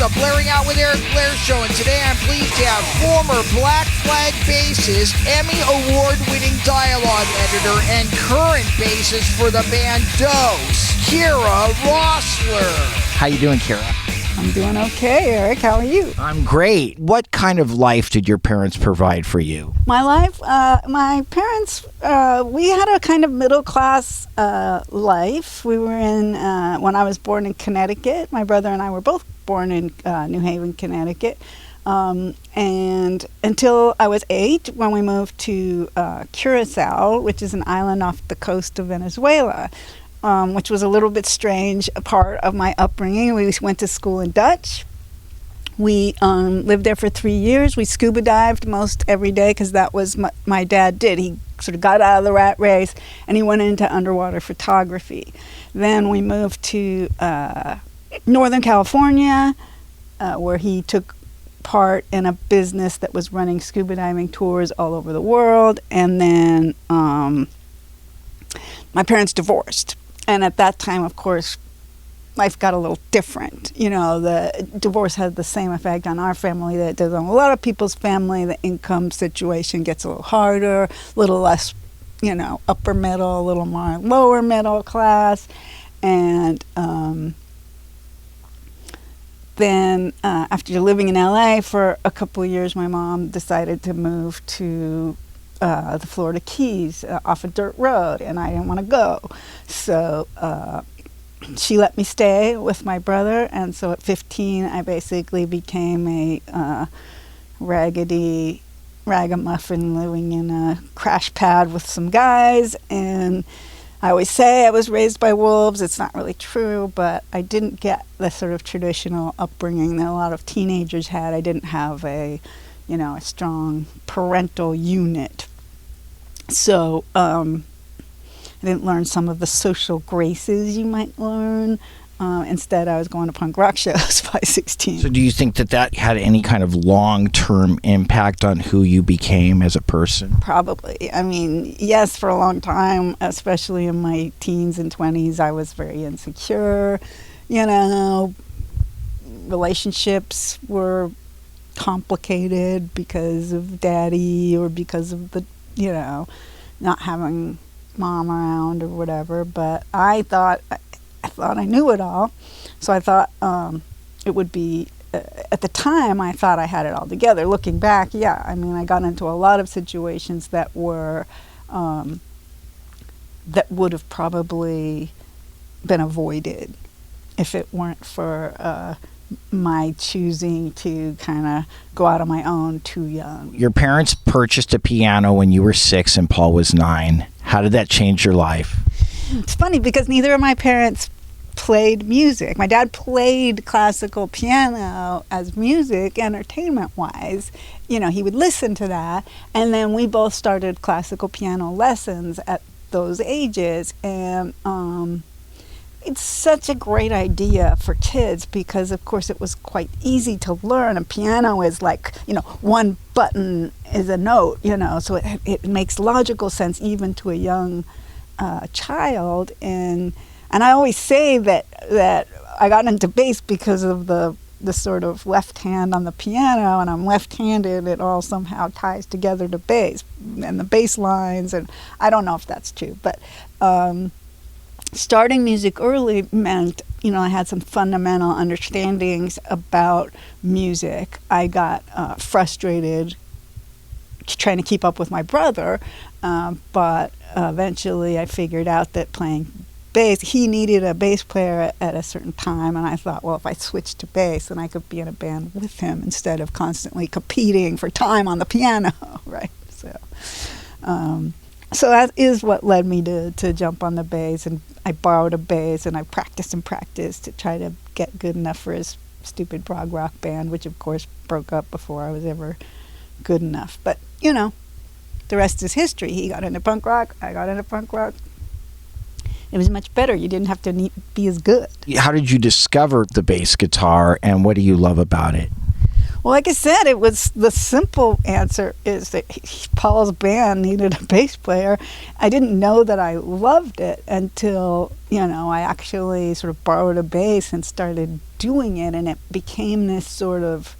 the Blairing Out with Eric Blair show, and today I'm pleased to have former Black Flag bassist, Emmy Award-winning dialogue editor, and current bassist for the band Dose, Roessler. How you doing, Kira? I'm doing okay, Eric. How are you? I'm great. What kind of life did your parents provide for you? My life? My parents, we had a kind of middle-class life. We were in, when I was born in Connecticut, my brother and I were both born in New Haven, Connecticut. And until I was 8, when we moved to Curacao, which is an island off the coast of Venezuela. Which was a little bit strange, a part of my upbringing. We went to school in Dutch. We lived there for 3 years. We scuba dived most every day because that was my dad did. He sort of got out of the rat race and he went into underwater photography. Then we moved to Northern California, where he took part in a business that was running scuba diving tours all over the world. And then my parents divorced. And at that time, of course, life got a little different. You know, the divorce had the same effect on our family that it does on a lot of people's family. The income situation gets a little harder, a little less, upper middle, a little more lower middle class. And then after living in LA for a couple of years, my mom decided to move to the Florida Keys off a dirt road, and I didn't want to go. So she let me stay with my brother, and so at 15 I basically became a raggedy ragamuffin living in a crash pad with some guys. And I always say I was raised by wolves. It's not really true, but I didn't get the sort of traditional upbringing that a lot of teenagers had. I didn't have a strong parental unit. So I didn't learn some of the social graces you might learn. Instead, I was going to punk rock shows by 16. So do you think that had any kind of long-term impact on who you became as a person? Probably. I mean, yes, for a long time, especially in my teens and 20s, I was very insecure. Relationships were complicated because of daddy or because of the not having mom around or whatever. But I thought I knew it all, so I thought it would be at the time I thought I had it all together. Looking back, yeah, I mean, I got into a lot of situations that were that would have probably been avoided if it weren't for my choosing to kind of go out on my own too young. Your parents purchased a piano when you were 6 and Paul was 9. How did that change your life? It's funny because neither of my parents played music. My dad played classical piano as music, entertainment-wise. He would listen to that. And then we both started classical piano lessons at those ages. And it's such a great idea for kids because, of course, it was quite easy to learn. A piano is like, one button is a note, so it makes logical sense even to a young child. And I always say that I got into bass because of the sort of left hand on the piano, and I'm left-handed. It all somehow ties together to bass and the bass lines, and I don't know if that's true, but starting music early meant, I had some fundamental understandings about music. I got frustrated trying to keep up with my brother, but eventually I figured out that playing bass, he needed a bass player at a certain time, and I thought, well, if I switched to bass, then I could be in a band with him instead of constantly competing for time on the piano, right? So that is what led me to jump on the bass, and I borrowed a bass, and I practiced to try to get good enough for his stupid prog rock band, which of course broke up before I was ever good enough. But, the rest is history. He got into punk rock, I got into punk rock. It was much better. You didn't have to be as good. How did you discover the bass guitar, and what do you love about it? Well, like I said, it was the simple answer is that Paul's band needed a bass player. I didn't know that I loved it until, I actually sort of borrowed a bass and started doing it, and it became this sort of,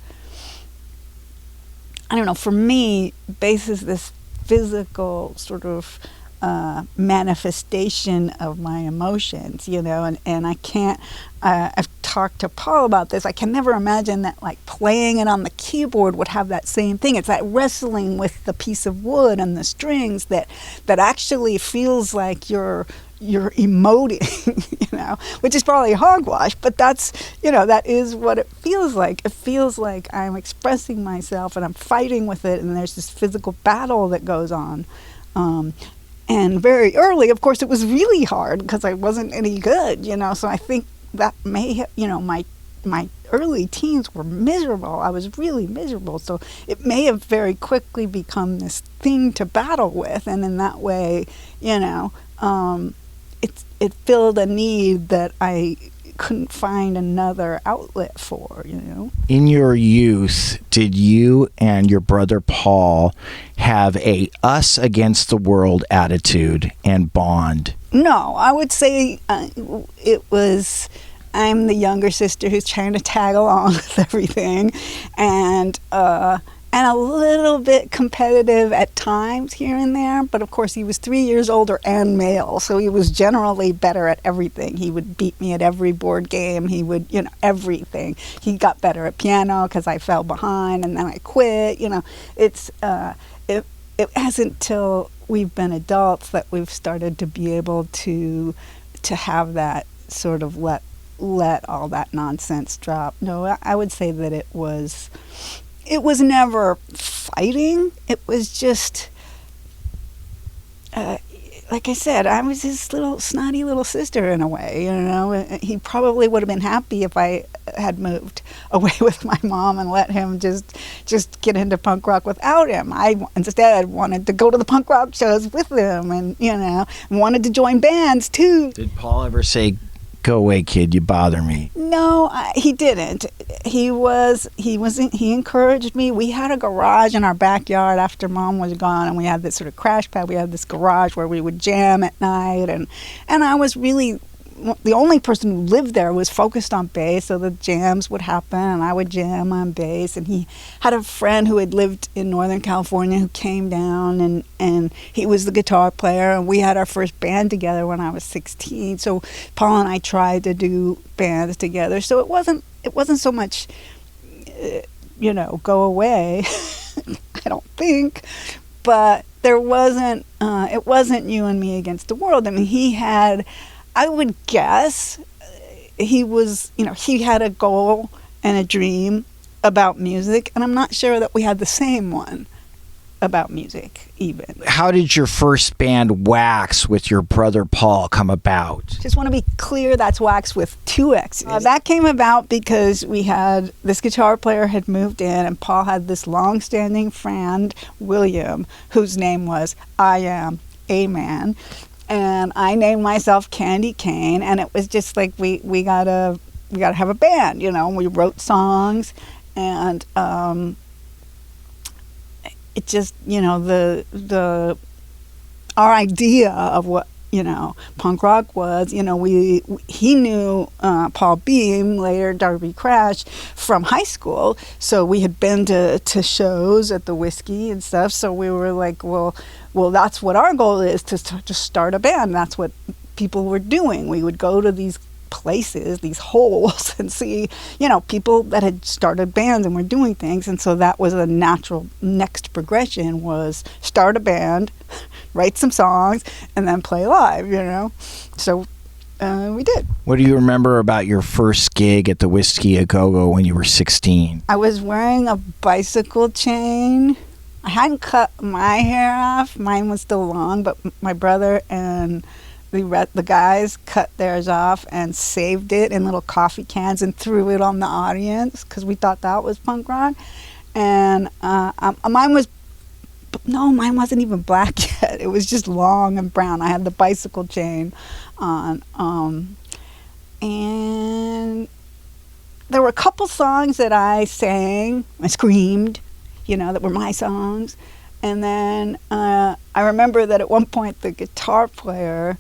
I don't know, for me, bass is this physical sort of manifestation of my emotions, and I can't, I've talked to Paul about this, I can never imagine that like playing it on the keyboard would have that same thing. It's that wrestling with the piece of wood and the strings that actually feels like you're emoting, which is probably hogwash, but that's, that is what it feels like. It feels like I'm expressing myself and I'm fighting with it, and there's this physical battle that goes on. And very early, of course, it was really hard because I wasn't any good, so I think that may have, my early teens were miserable. I was really miserable. So it may have very quickly become this thing to battle with. And in that way, it filled a need that I couldn't find another outlet for, In your youth, did you and your brother Paul have a us against the world attitude and bond? No, I would say it was, I'm the younger sister who's trying to tag along with everything, and a little bit competitive at times here and there, but of course he was 3 years older and male, so he was generally better at everything. He would beat me at every board game. He would, everything. He got better at piano because I fell behind and then I quit. It hasn't till we've been adults that we've started to be able to have that sort of let all that nonsense drop. No, I would say that it was never fighting. It was just, like I said, I was his little snotty little sister in a way, He probably would have been happy if I had moved away with my mom and let him just get into punk rock without him. I instead wanted to go to the punk rock shows with him and, wanted to join bands too. Did Paul ever say, "Go away, kid, you bother me"? No, he didn't. He encouraged me. We had a garage in our backyard after Mom was gone, and we had this sort of crash pad. We had this garage where we would jam at night, and I was really the only person who lived there was focused on bass, so the jams would happen and I would jam on bass. And he had a friend who had lived in Northern California who came down, and he was the guitar player, and we had our first band together when I was 16. So Paul and I tried to do bands together. So it wasn't so much go away. I don't think, but there wasn't it wasn't you and me against the world. I mean, he had, I would guess, he was, he had a goal and a dream about music, and I'm not sure that we had the same one about music even. How did your first band, Wax, with your brother Paul come about? Just want to be clear, that's Wax with 2 X's. That came about because we had, this guitar player had moved in, and Paul had this long-standing friend, William, whose name was I Am a Man. And I named myself Candy Cane, and it was just like we gotta have a band, and we wrote songs, and it just, our idea of what, punk rock was, he knew Paul Beam, later Darby Crash, from high school, so we had been to shows at the Whiskey and stuff, so we were like, well, that's what our goal is, to start a band. That's what people were doing. We would go to these places, these holes, and see, people that had started bands and were doing things. And so that was a natural next progression, was start a band, write some songs, and then play live, So we did. What do you remember about your first gig at the Whiskey A Go-Go when you were 16? I was wearing a bicycle chain. I hadn't cut my hair off. Mine was still long, but my brother and the guys cut theirs off and saved it in little coffee cans and threw it on the audience because we thought that was punk rock. And mine wasn't even black yet. It was just long and brown. I had the bicycle chain on. And there were a couple songs that I sang, I screamed, that were my songs. And then I remember that at one point the guitar player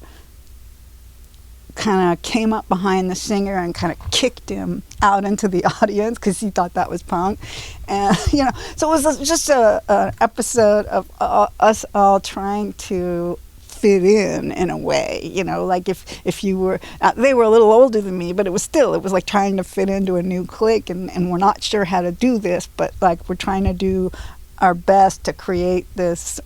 kind of came up behind the singer and kind of kicked him out into the audience because he thought that was punk. And, so it was just an episode of us all trying to fit in a way, like if you were, they were a little older than me, but it was like trying to fit into a new clique, and we're not sure how to do this, but like we're trying to do our best to create this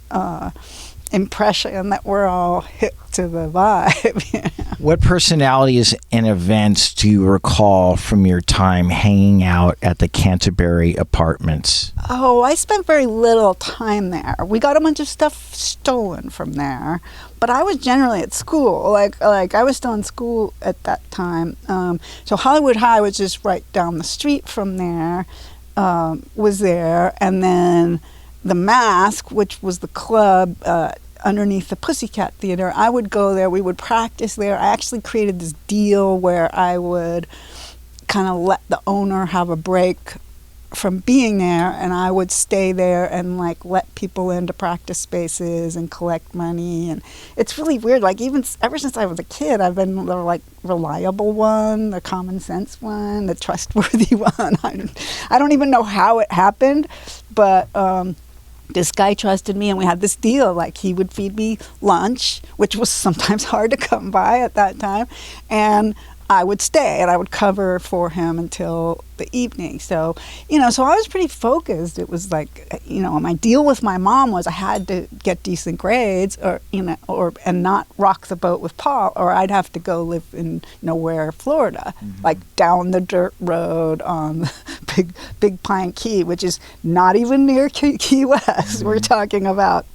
impression that we're all hip to the vibe. What personalities and events do you recall from your time hanging out at the Canterbury Apartments? Oh, I spent very little time there. We got a bunch of stuff stolen from there, but I was generally at school. Like I was still in school at that time. So Hollywood High was just right down the street from there, was there, and then the Mask, which was the club underneath the Pussycat Theater, I would go there. We would practice there. I actually created this deal where I would kind of let the owner have a break from being there, and I would stay there and like let people into practice spaces and collect money. And it's really weird, like even ever since I was a kid, I've been the like reliable one, the common sense one, the trustworthy one. I don't even know how it happened, but this guy trusted me, and we had this deal. Like, he would feed me lunch, which was sometimes hard to come by at that time, and I would stay and I would cover for him until the evening. So, so I was pretty focused. It was like, my deal with my mom was I had to get decent grades and not rock the boat with Paul, or I'd have to go live in nowhere, Florida, like down the dirt road on the Big Pine Key, which is not even near Key West. We're talking about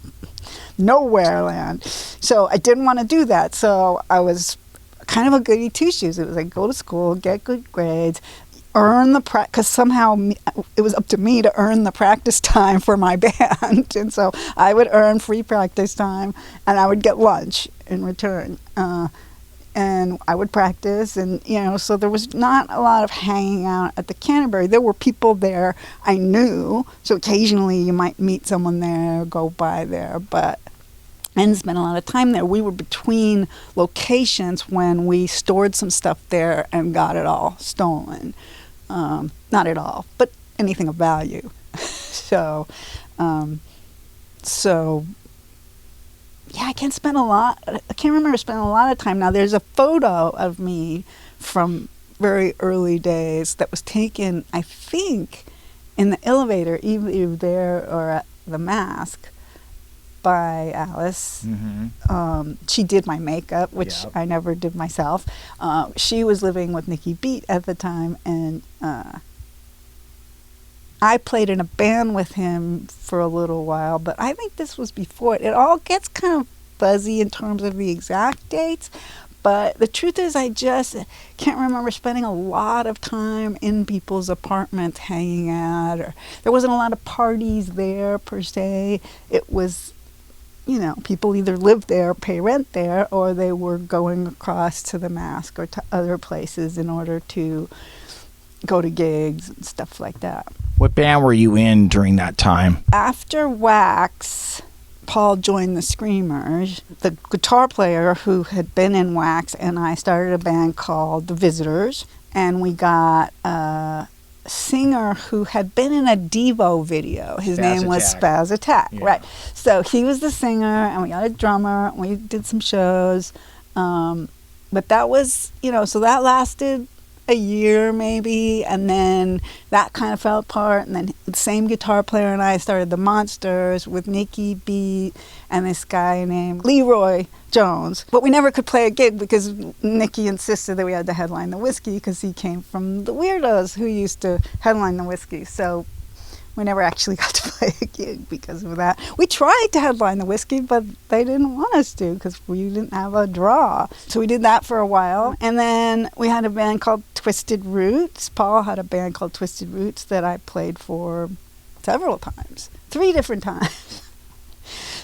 nowhere land. So I didn't want to do that. So I was kind of a goody two-shoes. It was like, go to school, get good grades, earn the because somehow it was up to me to earn the practice time for my band. And so I would earn free practice time, and I would get lunch in return. And I would practice, and so there was not a lot of hanging out at the Canterbury. There were people there I knew, so occasionally you might meet someone there, go by there, but I didn't spend a lot of time there. We were between locations when we stored some stuff there and got it all stolen. Not at all, but anything of value. So yeah, I can't remember spending a lot of time. Now, there's a photo of me from very early days that was taken, I think, in the elevator, either there or at the Mask, by Alice. She did my makeup, which I never did myself. She was living with Nikki Beat at the time, and I played in a band with him for a little while, but I think this was before it. It all gets kind of fuzzy in terms of the exact dates, but the truth is I just can't remember spending a lot of time in people's apartments hanging out, or there wasn't a lot of parties there per se. It was, people either lived there, pay rent there, or they were going across to the Mask or to other places in order to go to gigs and stuff like that. What band were you in during that time? After Wax, Paul joined the Screamers. The guitar player who had been in Wax and I started a band called The Visitors, and we got a singer who had been in a Devo video. His name was Spaz Attack, right? So he was the singer, and we got a drummer, and we did some shows. But that was, so that lasted a year maybe, and then that kind of fell apart, and then the same guitar player and I started the Monsters with Nikki B and this guy named Leroy Jones, but we never could play a gig because Nikki insisted that we had to headline the Whiskey because he came from the Weirdos who used to headline the Whiskey. So we never actually got to play a gig because of that. We tried to headline the Whiskey, but they didn't want us to because we didn't have a draw. So we did that for a while. And then we had a band called Twisted Roots. Paul had a band called Twisted Roots that I played for several times, 3 different times.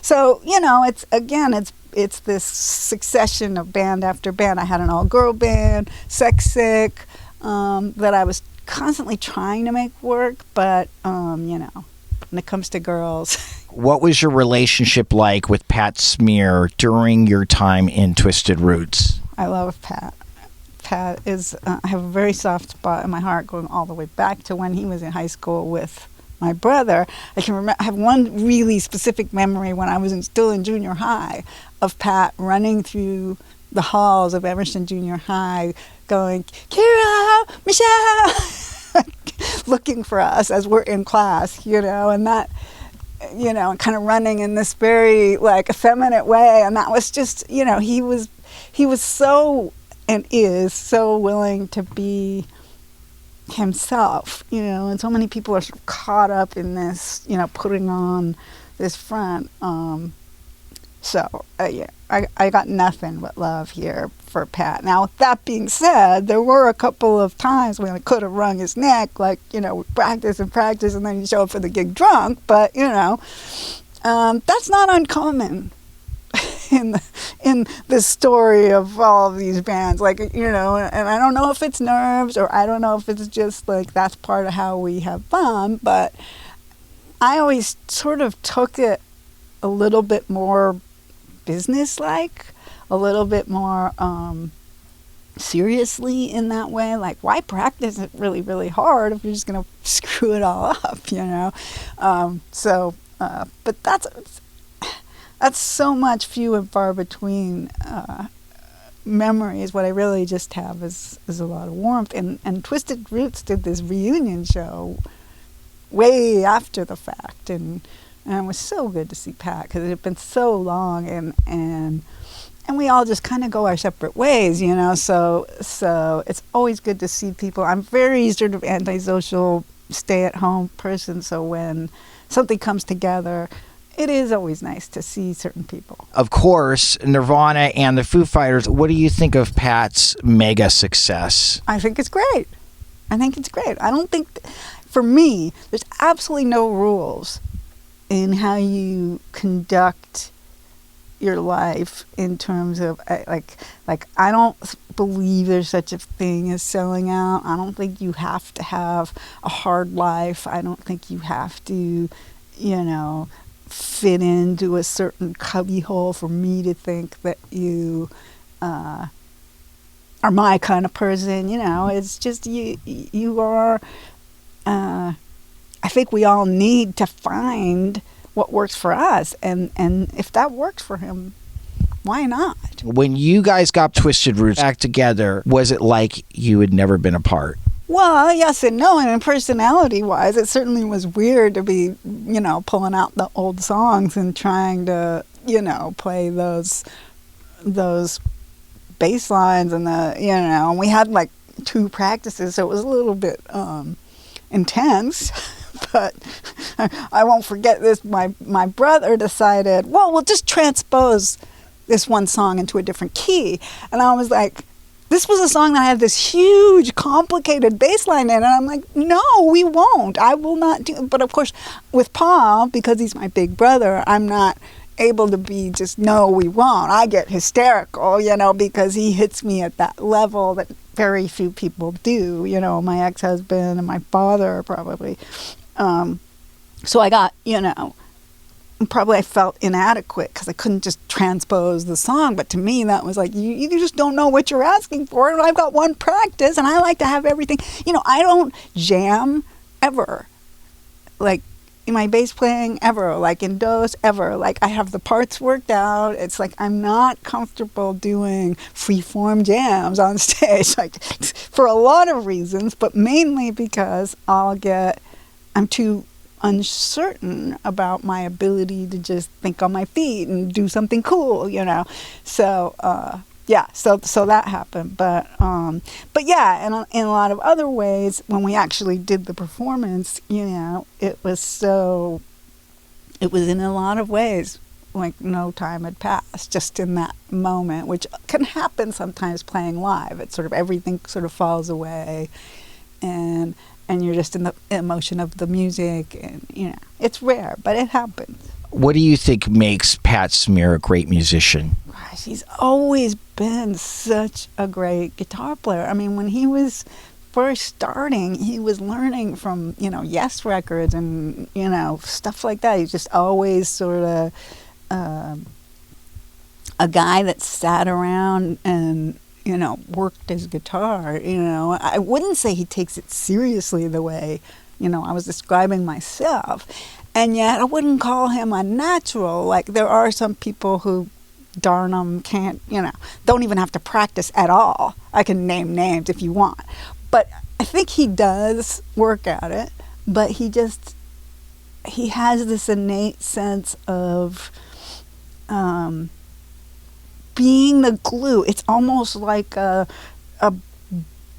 So, it's this succession of band after band. I had an all-girl band, Sex Sick, that I was constantly trying to make work, but when it comes to girls. What was your relationship like with Pat Smear during your time in Twisted Roots? I love Pat. Pat is, I have a very soft spot in my heart going all the way back to when he was in high school with my brother. I can remember, I have one really specific memory when I was still in junior high of Pat running through the halls of Emerson Junior High going, Kira, Michelle, looking for us as we're in class, and that, kind of running in this very like effeminate way. And that was just, he was so and is so willing to be himself, and so many people are sort of caught up in this, putting on this front. I got nothing but love here for Pat. Now, with that being said, there were a couple of times when I could have wrung his neck, like, practice, and then you show up for the gig drunk. But, that's not uncommon in the story of all of these bands. Like, and I don't know if it's nerves or I don't know if it's just like that's part of how we have fun, but I always sort of took it a little bit more business-like, a little bit more seriously in that way. Like, why practice it really, really hard if you're just going to screw it all up, but that's so much few and far between memories. What I really just have is a lot of warmth. And Twisted Roots did this reunion show way after the fact, and it was so good to see Pat because it had been so long, and we all just kind of go our separate ways, so it's always good to see people. I'm very sort of antisocial, stay-at-home person, so when something comes together, it is always nice to see certain people. Of course, Nirvana and the Foo Fighters. What do you think of Pat's mega success? I think it's great. I don't think, for me, there's absolutely no rules in how you conduct your life in terms of, like I don't believe there's such a thing as selling out. I don't think you have to have a hard life. I don't think you have to, fit into a certain cubbyhole for me to think that you are my kind of person. It's just you are. I think we all need to find what works for us, and if that works for him, why not? When you guys got Twisted Roots back together, was it like you had never been apart? Well, yes and no. And personality-wise, it certainly was weird to be, pulling out the old songs and trying to, play those bass lines and and we had like 2 practices, so it was a little bit intense. But I won't forget this. My brother decided, well, we'll just transpose this one song into a different key. And I was like, this was a song that had this huge, complicated bass line in it. And I'm like, no, we won't. I will not do it. But of course, with Paul, because he's my big brother, I'm not able to be just, no, we won't. I get hysterical, because he hits me at that level that very few people do. My ex-husband and my father probably. So I got, probably I felt inadequate because I couldn't just transpose the song. But to me, that was like, you just don't know what you're asking for. And I've got one practice, and I like to have everything. I don't jam ever, like in my bass playing ever, like in dos ever. Like I have the parts worked out. It's like I'm not comfortable doing free-form jams on stage, like for a lot of reasons, but mainly because I'm too uncertain about my ability to just think on my feet and do something cool, So, so that happened. But yeah, and in a lot of other ways, when we actually did the performance, it was in a lot of ways like no time had passed, just in that moment, which can happen sometimes playing live. It's sort of everything sort of falls away, and you're just in the emotion of the music, and it's rare, but it happens. What do you think makes Pat Smear a great musician? Gosh, he's always been such a great guitar player. I mean, when he was first starting, he was learning from, Yes Records and, stuff like that. He's just always sort of a guy that sat around and, worked his guitar. I wouldn't say he takes it seriously the way, I was describing myself. And yet I wouldn't call him unnatural. Like, there are some people who, darn them, can't, don't even have to practice at all. I can name names if you want. But I think he does work at it. But he has this innate sense of being the glue. It's almost like a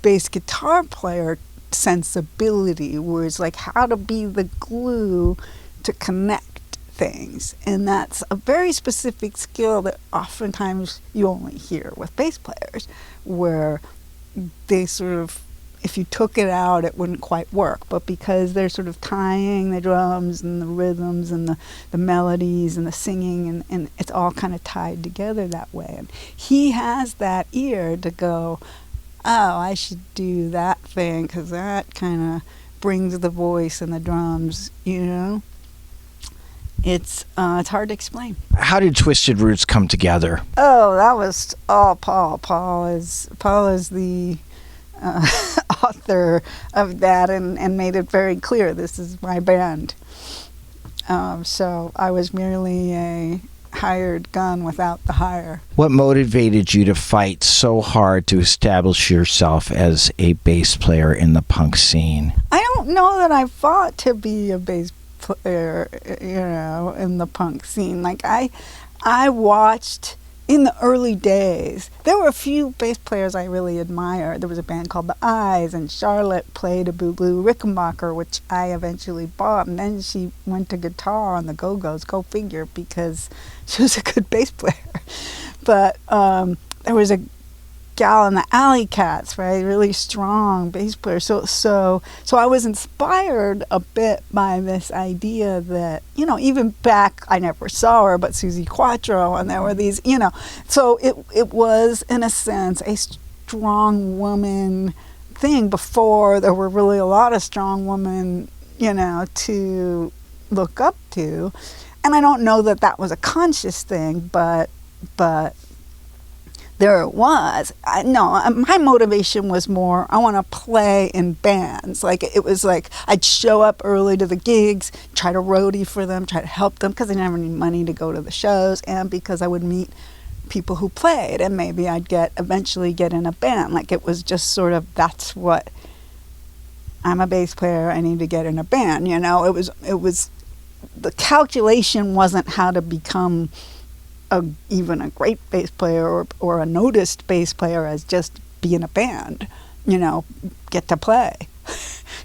bass guitar player sensibility, where it's like how to be the glue to connect things. And that's a very specific skill that oftentimes you only hear with bass players, where they sort of, if you took it out, it wouldn't quite work. But because they're sort of tying the drums and the rhythms and the melodies and the singing, and it's all kind of tied together that way. And he has that ear to go, oh, I should do that thing because that kind of brings the voice and the drums, It's hard to explain. How did Twisted Roots come together? Oh, that was all Paul. Paul is the author of that and made it very clear, this is my band. So I was merely a hired gun without the hire. What motivated you to fight so hard to establish yourself as a bass player in the punk scene? I don't know that I fought to be a bass player, in the punk scene. Like, I watched in the early days, there were a few bass players I really admired. There was a band called The Eyes, and Charlotte played a Boo Blue Rickenbacker, which I eventually bought, and then she went to guitar on the Go-Go's, go figure, because she was a good bass player. But there was a gal in the Alley Cats, right? Really strong bass player. So I was inspired a bit by this idea that, even back, I never saw her, but Susie Quattro, and there were these, so it was, in a sense, a strong woman thing before there were really a lot of strong women, to look up to. And I don't know that was a conscious thing, but there it was. My motivation was more, I want to play in bands. Like, it was like I'd show up early to the gigs, try to roadie for them, try to help them, because I didn't have any money to go to the shows, and because I would meet people who played, and maybe I'd eventually get in a band. Like, it was just sort of, that's what, I'm a bass player, I need to get in a band. It was the calculation wasn't how to become even a great bass player or a noticed bass player, as just be in a band, get to play.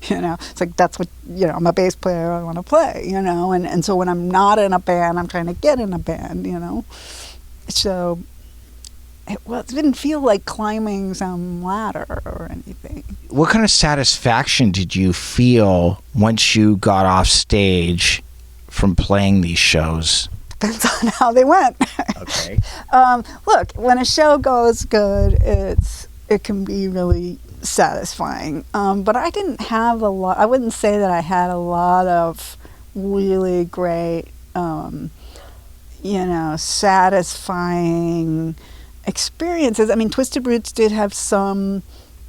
It's like, that's what, I'm a bass player, I want to play, and so when I'm not in a band, I'm trying to get in a band, So it didn't feel like climbing some ladder or anything. What kind of satisfaction did you feel once you got off stage from playing these shows? Depends on how they went. Okay. Look, when a show goes good, it can be really satisfying. But I didn't have a lot. I wouldn't say that I had a lot of really great, satisfying experiences. I mean, Twisted Roots did have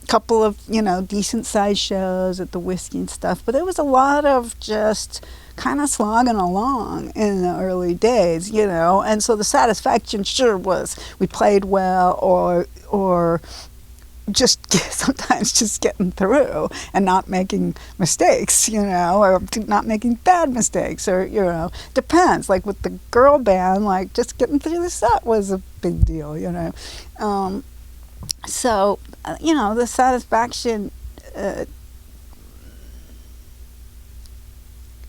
couple of, decent sized shows at the Whiskey and stuff, but there was a lot of just kind of slogging along in the early days, and so the satisfaction sure was we played well, or just sometimes just getting through and not making mistakes, or not making bad mistakes, or depends. Like with the girl band, like just getting through the set was a big deal, So, the satisfaction,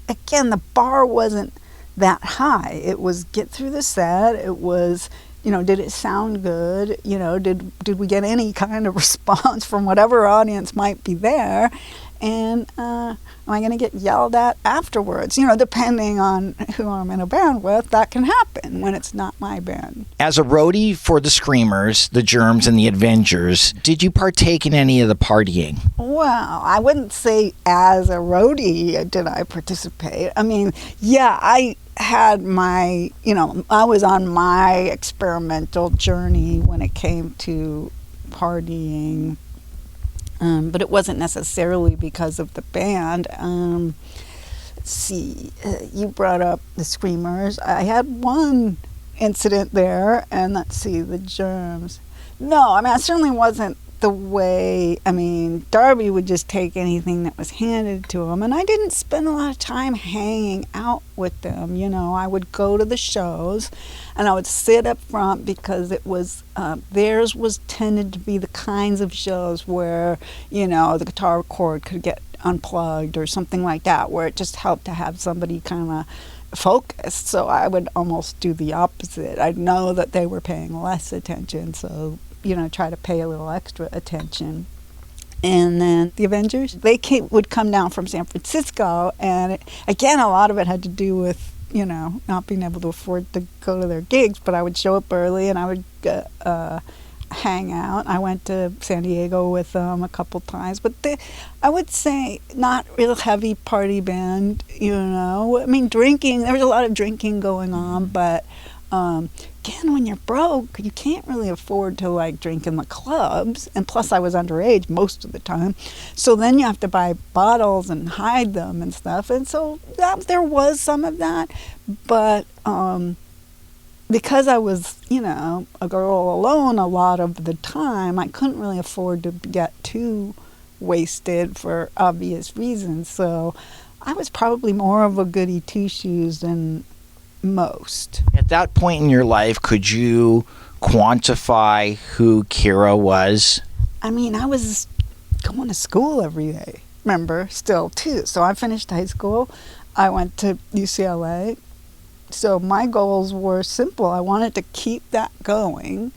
again, the bar wasn't that high. It was get through the set. It was, did it sound good? Did we get any kind of response from whatever audience might be there? And am I going to get yelled at afterwards? You know, depending on who I'm in a band with, that can happen when it's not my band. As a roadie for the Screamers, the Germs, and the Avengers, did you partake in any of the partying? Well, I wouldn't say as a roadie did I participate. I mean, yeah, I had my, I was on my experimental journey when it came to partying. But it wasn't necessarily because of the band. Let's see, you brought up the Screamers. I had one incident there, and let's see, the Germs. No, I mean, I certainly wasn't the way, Darby would just take anything that was handed to him, and I didn't spend a lot of time hanging out with them. I would go to the shows, and I would sit up front because it was, theirs was tended to be the kinds of shows where, the guitar cord could get unplugged or something like that, where it just helped to have somebody kind of focused. So I would almost do the opposite. I'd know that they were paying less attention, so try to pay a little extra attention. And then the Avengers, they would come down from San Francisco, and again, a lot of it had to do with, not being able to afford to go to their gigs, but I would show up early and I would hang out. I went to San Diego with them a couple times, but I would say not real heavy party band, drinking, there was a lot of drinking going on, but again, when you're broke, you can't really afford to drink in the clubs, and plus I was underage most of the time, so then you have to buy bottles and hide them and stuff, and so there was some of that, but because I was, a girl alone a lot of the time, I couldn't really afford to get too wasted for obvious reasons, so I was probably more of a goody two-shoes than most. At that point in your life, could you quantify who Kira was? I was going to school every day, remember, still too. So I finished high school. I went to UCLA. So my goals were simple. I wanted to keep that going,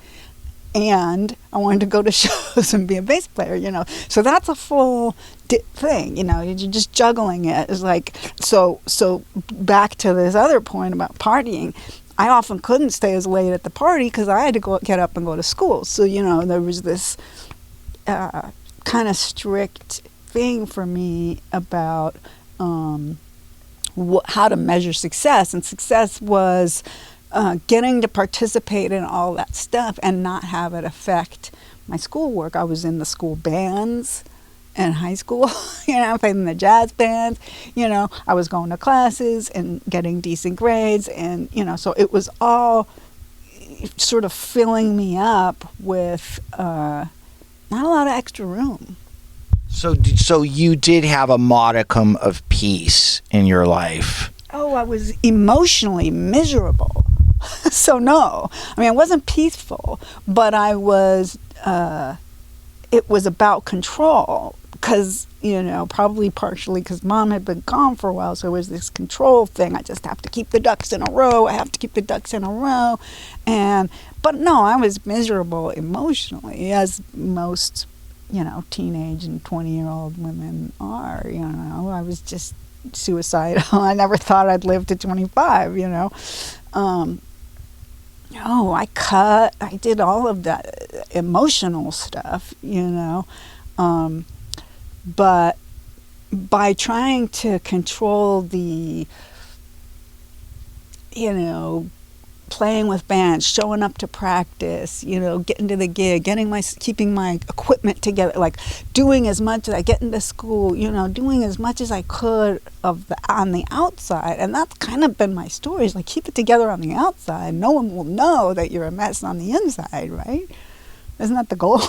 and I wanted to go to shows and be a bass player, So that's a full thing, you're just juggling it. It's like, so back to this other point about partying, I often couldn't stay as late at the party because I had to get up and go to school. So, there was this kind of strict thing for me about how to measure success. And success was getting to participate in all that stuff and not have it affect my schoolwork. I was in the school bands in high school, I played in the jazz bands, I was going to classes and getting decent grades, and, so it was all sort of filling me up with not a lot of extra room. So you did have a modicum of peace in your life. Oh, I was emotionally miserable. So no, it wasn't peaceful, but I was, it was about control, because, probably partially because Mom had been gone for a while, so it was this control thing. I just have to keep the ducks in a row. But no, I was miserable emotionally, as most, teenage and 20-year-old women are, I was just suicidal. I never thought I'd live to 25, I did all of that emotional stuff, but by trying to control the, playing with bands, showing up to practice, getting to the gig, keeping my equipment together, doing as much as I get into school, doing as much as I could on the outside. And that's kind of been my story, is keep it together on the outside. No one will know that you're a mess on the inside, right? Isn't that the goal?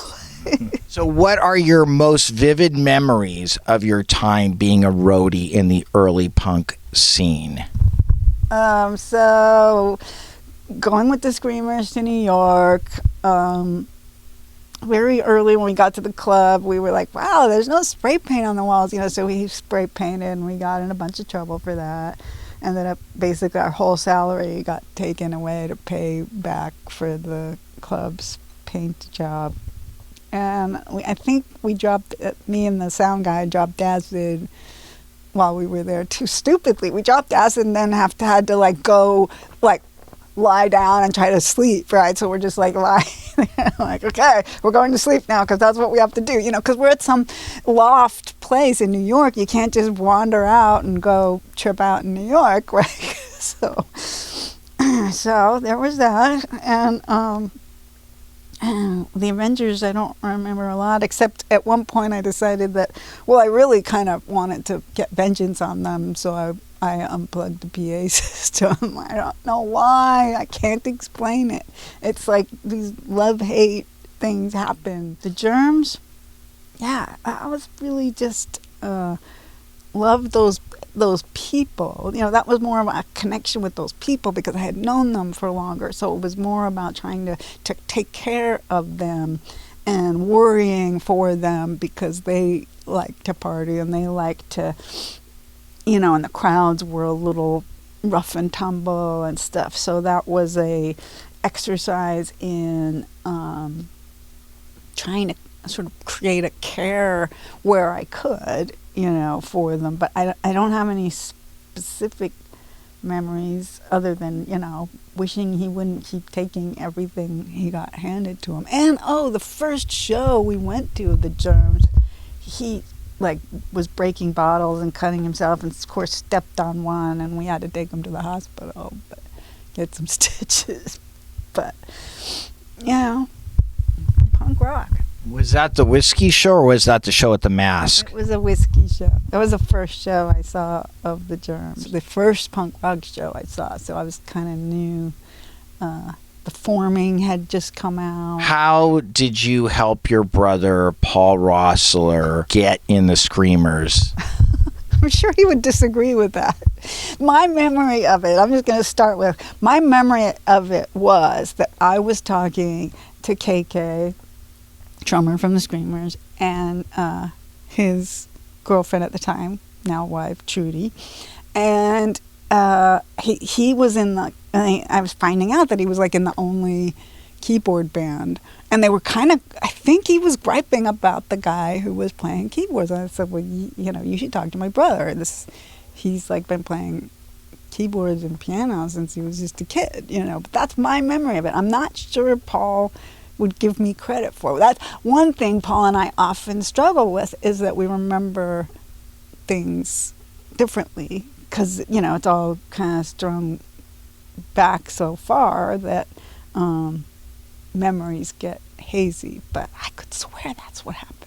So what are your most vivid memories of your time being a roadie in the early punk scene? So going with the Screamers to New York, very early when we got to the club, we were like, wow, there's no spray paint on the walls, so we spray painted, and we got in a bunch of trouble for that. Ended up, basically, our whole salary got taken away to pay back for the club's paint job. and I think me and the sound guy dropped acid while we were there too stupidly. We dropped acid and then had to like go like lie down and try to sleep, right? So we're just like lying there, like, okay, we're going to sleep now because that's what we have to do, because we're at some loft place in New York. You can't just wander out and go trip out in New York, right? So there was that, and the Avengers, I don't remember a lot, except at one point I decided that, I really kind of wanted to get vengeance on them, so I unplugged the PA system. I don't know why. I can't explain it. It's like these love-hate things happen. The Germs, yeah, I was really just loved those people. That was more of a connection with those people because I had known them for longer. So it was more about trying to take care of them and worrying for them because they like to party and they like to, and the crowds were a little rough and tumble and stuff. So that was a exercise in trying to sort of create a care where I could, for them. But I don't have any specific memories other than, wishing he wouldn't keep taking everything he got handed to him. And, the first show we went to of the Germs, he was breaking bottles and cutting himself and of course stepped on one and we had to take him to the hospital but get some stitches. But punk rock. Was that the whiskey show or was that the show at the Mask? It was a whiskey show. That was the first show I saw of the Germs, the first punk rock show I saw, so I was kind of new. The Forming had just come out. How did you help your brother, Paul Roessler, get in the Screamers? I'm sure he would disagree with that. My memory of it, I'm just going to start with, my memory of it was that I was talking to KK, drummer from the Screamers, and his girlfriend at the time, now wife, Trudy. And he was in the, I was finding out that he was like in the only keyboard band. And they were kind of, I think he was griping about the guy who was playing keyboards. And I said, well, you should talk to my brother. He's like been playing keyboards and piano since he was just a kid, But that's my memory of it. I'm not sure Paul would give me credit for it. That's one thing Paul and I often struggle with, is that we remember things differently because, it's all kind of strung back so far that memories get hazy. But I could swear that's what happened.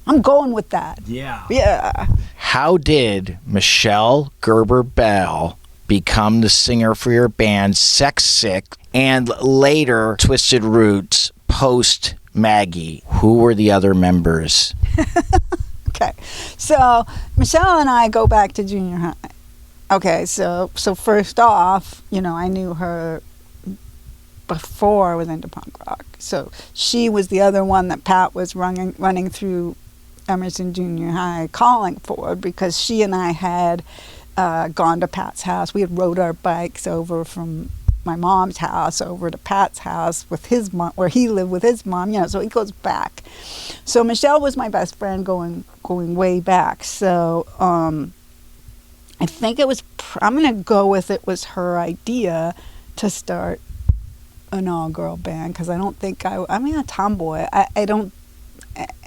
I'm going with that. Yeah. How did Michelle Gerber-Bell become the singer for your band Sex Sick and later Twisted Roots post Maggie? Who were the other members? Okay, so Michelle and I go back to junior high. Okay, so first off, I knew her before I was into punk rock. So she was the other one that Pat was running through Emerson Junior High calling for, because she and I had gone to Pat's house. We had rode our bikes over from my mom's house over to Pat's house with his mom, where he lived with his mom, so he goes back. So Michelle was my best friend going way back. So I think it was, I'm going to go with it was her idea to start an all-girl band, because I don't think I'm a tomboy. I don't,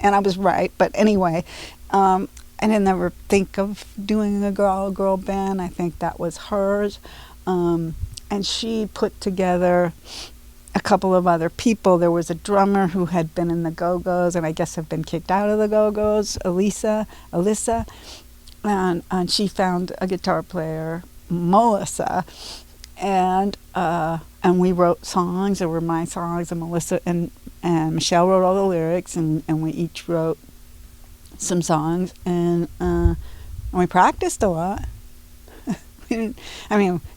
and I was right, but anyway, I didn't ever think of doing a all-girl band. I think that was hers. And she put together a couple of other people. There was a drummer who had been in the Go-Go's and I guess had been kicked out of the Go-Go's, Alyssa, and she found a guitar player, Melissa, and we wrote songs. There were my songs, and Melissa and Michelle wrote all the lyrics, and we each wrote some songs, and we practiced a lot.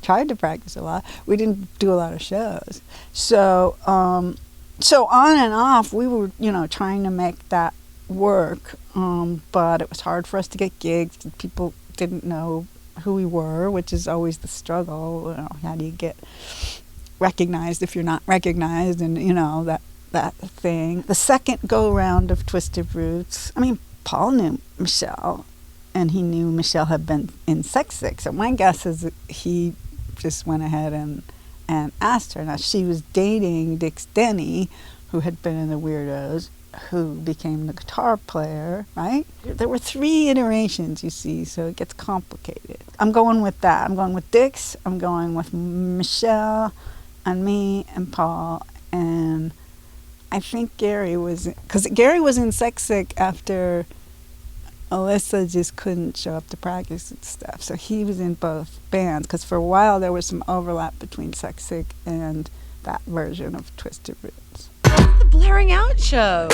Tried to practice a lot. We didn't do a lot of shows. So on and off, we were, trying to make that work. But it was hard for us to get gigs. People didn't know who we were, which is always the struggle. How do you get recognized if you're not recognized? And, that thing. The second go-round of Twisted Roots, I mean, Paul knew Michelle, and he knew Michelle had been in Sex Sick. So my guess is that he just went ahead and asked her. Now, she was dating Dix Denny, who had been in the Weirdos, who became the guitar player, right? There were 3 iterations, you see, so it gets complicated. I'm going with that. I'm going with Dix, I'm going with Michelle, and me, and Paul, and I think Gary was, because Gary was in Sex Sick after Alyssa just couldn't show up to practice and stuff. So he was in both bands, because for a while there was some overlap between Sex Sick and that version of Twisted Roots. The Blairing Out Show.